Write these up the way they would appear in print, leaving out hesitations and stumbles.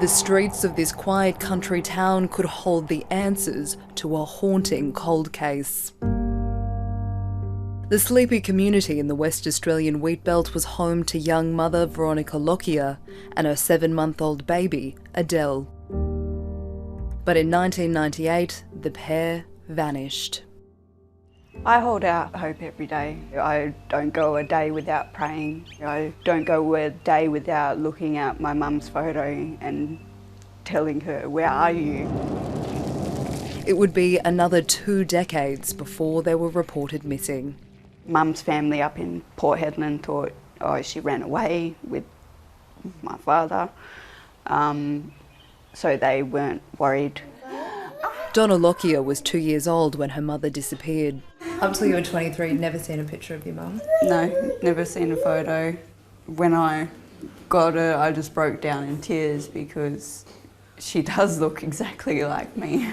The streets of this quiet country town could hold the answers to a haunting cold case. The sleepy community in the West Australian wheatbelt was home to young mother Veronica Lockyer and her 7-month-old baby, Adele. But in 1998, the pair vanished. I hold out hope every day. I don't go a day without praying. I don't go a day without looking at my mum's photo and telling her, "Where are you?" It would be another 2 decades before they were reported missing. Mum's family up in Port Hedland thought, oh, she ran away with my father, so they weren't worried. Donna Lockyer was 2 years old when her mother disappeared. Up till you were 23, you'd never seen a picture of your mum? No, never seen a photo. When I got her, I just broke down in tears because she does look exactly like me.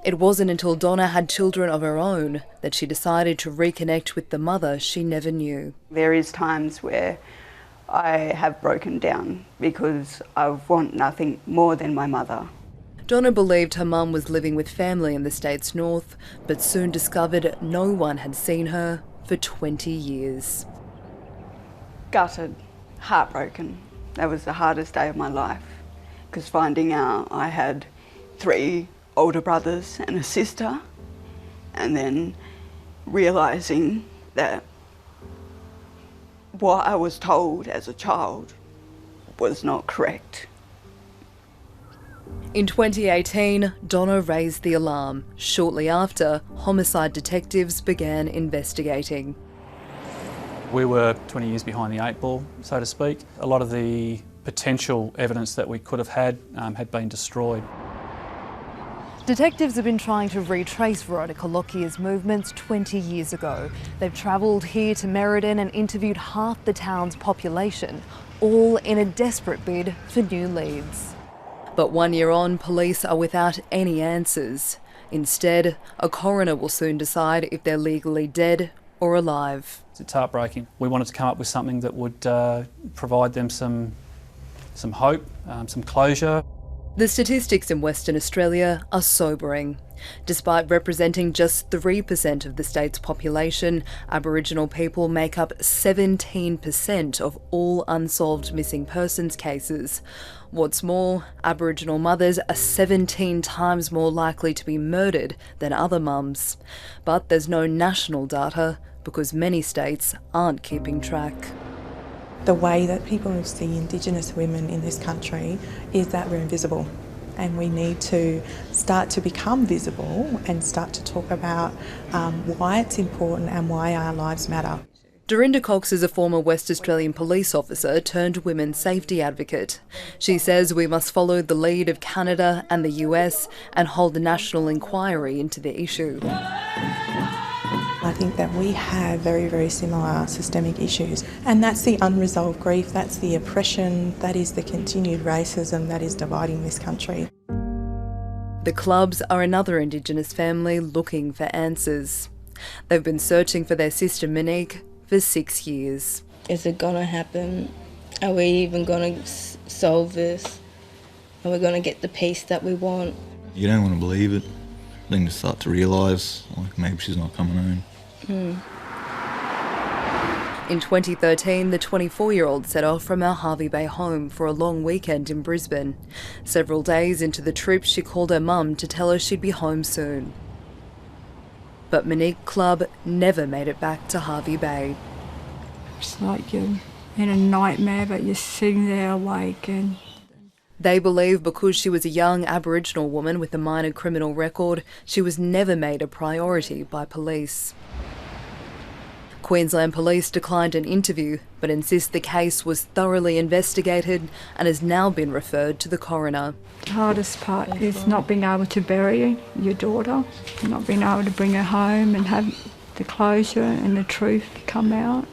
It wasn't until Donna had children of her own that she decided to reconnect with the mother she never knew. There is times where I have broken down because I want nothing more than my mother. Donna believed her mum was living with family in the state's north, but soon discovered no one had seen her for 20 years. Gutted, heartbroken. That was the hardest day of my life, because finding out I had 3 older brothers and a sister, and then realising that what I was told as a child was not correct. In 2018, Donna raised the alarm. Shortly after, homicide detectives began investigating. We were 20 years behind the 8 ball, so to speak. A lot of the potential evidence that we could have had been destroyed. Detectives have been trying to retrace Veronica Lockyer's movements 20 years ago. They've travelled here to Merredin and interviewed half the town's population, all in a desperate bid for new leads. But 1 year on, police are without any answers. Instead, a coroner will soon decide if they're legally dead or alive. It's heartbreaking. We wanted to come up with something that would provide them some hope, some closure. The statistics in Western Australia are sobering. Despite representing just 3% of the state's population, Aboriginal people make up 17% of all unsolved missing persons cases. What's more, Aboriginal mothers are 17 times more likely to be murdered than other mums. But there's no national data because many states aren't keeping track. The way that people see Indigenous women in this country is that we're invisible, and we need to start to become visible and start to talk about why it's important and why our lives matter. Dorinda Cox is a former West Australian police officer turned women's safety advocate. She says we must follow the lead of Canada and the US and hold a national inquiry into the issue. I think that we have very, very similar systemic issues, and that's the unresolved grief, that's the oppression, that is the continued racism that is dividing this country. The Clubbs are another Indigenous family looking for answers. They've been searching for their sister Minnie for 6 years. Is it gonna happen? Are we even gonna solve this? Are we gonna get the peace that we want? You don't want to believe it. Then you start to realise, like, maybe she's not coming home. In 2013, the 24-year-old set off from our Harvey Bay home for a long weekend in Brisbane. Several days into the trip, she called her mum to tell her she'd be home soon. But Minnie Clubb never made it back to Harvey Bay. It's like you're in a nightmare, but you're sitting there awake. And they believe because she was a young Aboriginal woman with a minor criminal record, she was never made a priority by police. Queensland Police declined an interview, but insist the case was thoroughly investigated and has now been referred to the coroner. the hardest part is not being able to bury your daughter, not being able to bring her home and have the closure and the truth come out.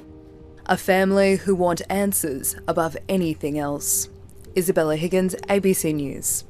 A family who want answers above anything else. Isabella Higgins, ABC News.